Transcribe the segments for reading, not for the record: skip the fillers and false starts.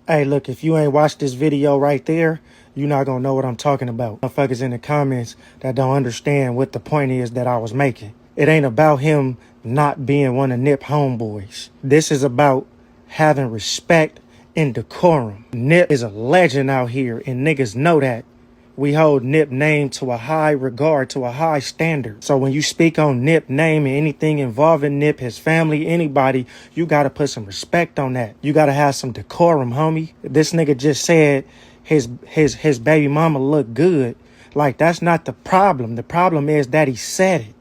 Hey, look, if you ain't watched this video right there, you're not gonna know what I'm talking about. Motherfuckers in the comments that don't understand what the point is that I was making. It ain't about him not being one of Nip homeboys. This is about having respect and decorum. Nip is a legend out here, and niggas know that. We hold Nip name to a high regard, to a high standard. So when you speak on Nip name and anything involving Nip, his family, anybody, you gotta put some respect on that. You gotta have some decorum, homie. This nigga just said his baby mama look good. Like, that's not the problem. The problem is that he said it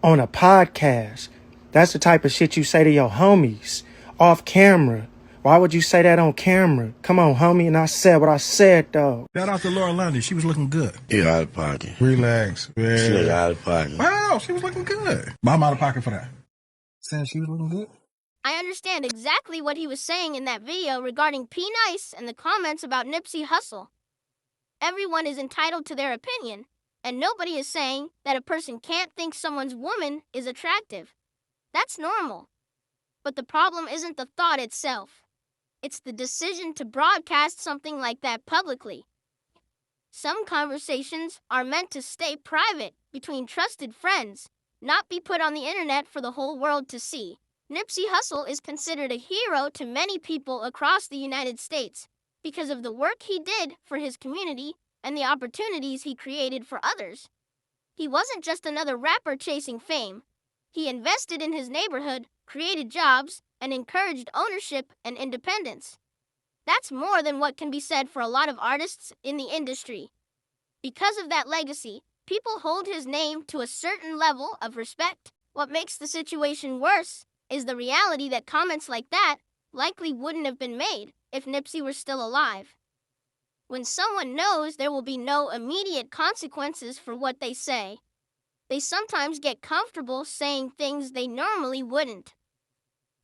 on a podcast. That's the type of shit you say to your homies off camera. Why would you say that on camera? Come on, homie. And I said what I said, though. Shout out to Laura Lundy. She was looking good. You're out of pocket. Relax. Yeah. She look out of pocket. Wow, she was looking good. But I'm out of pocket for that. Saying she was looking good? I understand exactly what he was saying in that video regarding P. Nice and the comments about Nipsey Hussle. Everyone is entitled to their opinion, and nobody is saying that a person can't think someone's woman is attractive. That's normal. But the problem isn't the thought itself. It's the decision to broadcast something like that publicly. Some conversations are meant to stay private between trusted friends, not be put on the internet for the whole world to see. Nipsey Hussle is considered a hero to many people across the United States because of the work he did for his community and the opportunities he created for others. He wasn't just another rapper chasing fame. He invested in his neighborhood, created jobs, and encouraged ownership and independence. That's more than what can be said for a lot of artists in the industry. Because of that legacy, people hold his name to a certain level of respect. What makes the situation worse is the reality that comments like that likely wouldn't have been made if Nipsey were still alive. When someone knows there will be no immediate consequences for what they say, they sometimes get comfortable saying things they normally wouldn't.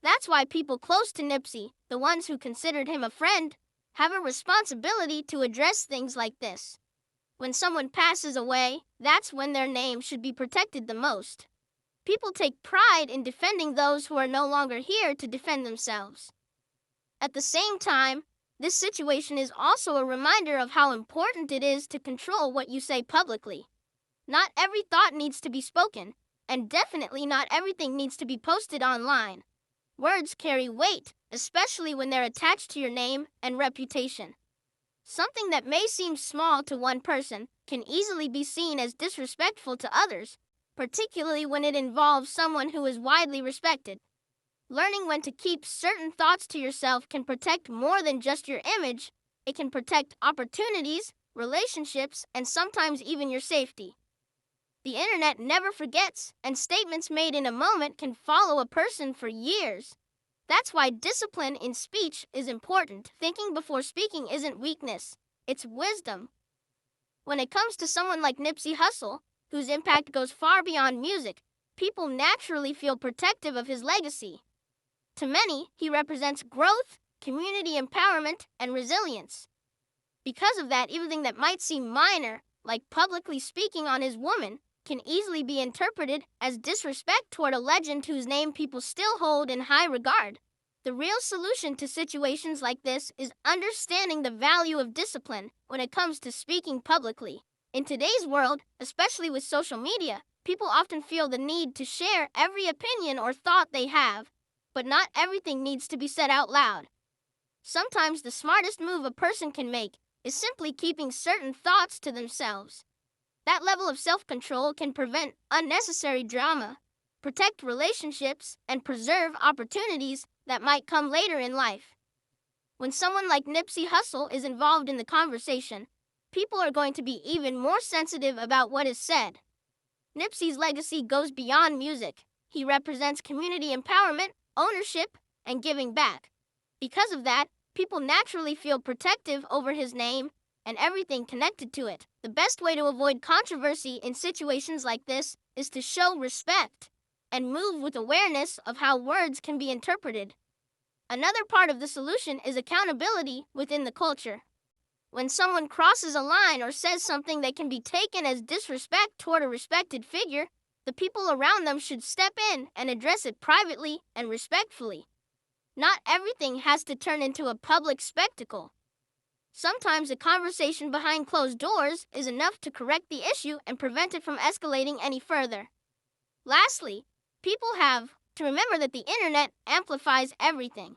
That's why people close to Nipsey, the ones who considered him a friend, have a responsibility to address things like this. When someone passes away, that's when their name should be protected the most. People take pride in defending those who are no longer here to defend themselves. At the same time, this situation is also a reminder of how important it is to control what you say publicly. Not every thought needs to be spoken, and definitely not everything needs to be posted online. Words carry weight, especially when they're attached to your name and reputation. Something that may seem small to one person can easily be seen as disrespectful to others, particularly when it involves someone who is widely respected. Learning when to keep certain thoughts to yourself can protect more than just your image. It can protect opportunities, relationships, and sometimes even your safety. The internet never forgets, and statements made in a moment can follow a person for years. That's why discipline in speech is important. Thinking before speaking isn't weakness, it's wisdom. When it comes to someone like Nipsey Hussle, whose impact goes far beyond music, people naturally feel protective of his legacy. To many, he represents growth, community empowerment, and resilience. Because of that, everything that might seem minor, like publicly speaking on his woman, can easily be interpreted as disrespect toward a legend whose name people still hold in high regard. The real solution to situations like this is understanding the value of discipline when it comes to speaking publicly. In today's world, especially with social media, people often feel the need to share every opinion or thought they have, but not everything needs to be said out loud. Sometimes the smartest move a person can make is simply keeping certain thoughts to themselves. That level of self-control can prevent unnecessary drama, protect relationships, and preserve opportunities that might come later in life. When someone like Nipsey Hussle is involved in the conversation, people are going to be even more sensitive about what is said. Nipsey's legacy goes beyond music. He represents community empowerment, ownership, and giving back. Because of that, people naturally feel protective over his name and everything connected to it. The best way to avoid controversy in situations like this is to show respect and move with awareness of how words can be interpreted. Another part of the solution is accountability within the culture. When someone crosses a line or says something that can be taken as disrespect toward a respected figure, the people around them should step in and address it privately and respectfully. Not everything has to turn into a public spectacle. Sometimes a conversation behind closed doors is enough to correct the issue and prevent it from escalating any further. Lastly, people have to remember that the internet amplifies everything.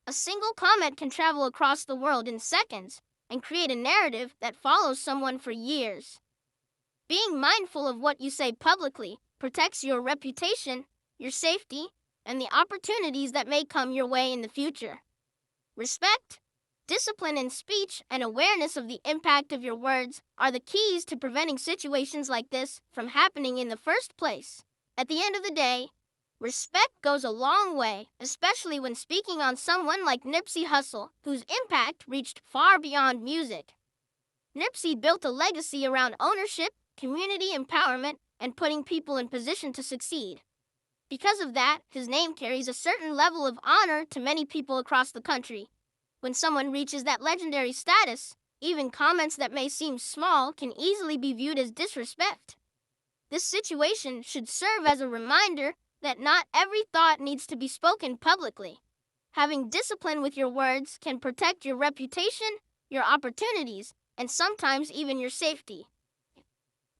A single comment can travel across the world in seconds and create a narrative that follows someone for years. Being mindful of what you say publicly protects your reputation, your safety, and the opportunities that may come your way in the future. Respect, discipline in speech, and awareness of the impact of your words are the keys to preventing situations like this from happening in the first place. At the end of the day, respect goes a long way, especially when speaking on someone like Nipsey Hussle, whose impact reached far beyond music. Nipsey built a legacy around ownership, community empowerment, and putting people in position to succeed. Because of that, his name carries a certain level of honor to many people across the country. When someone reaches that legendary status, even comments that may seem small can easily be viewed as disrespect. This situation should serve as a reminder that not every thought needs to be spoken publicly. Having discipline with your words can protect your reputation, your opportunities, and sometimes even your safety.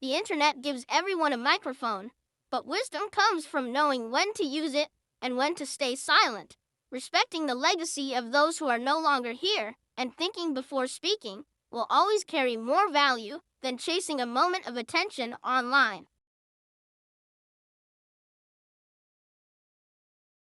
The internet gives everyone a microphone, but wisdom comes from knowing when to use it and when to stay silent. Respecting the legacy of those who are no longer here and thinking before speaking will always carry more value than chasing a moment of attention online.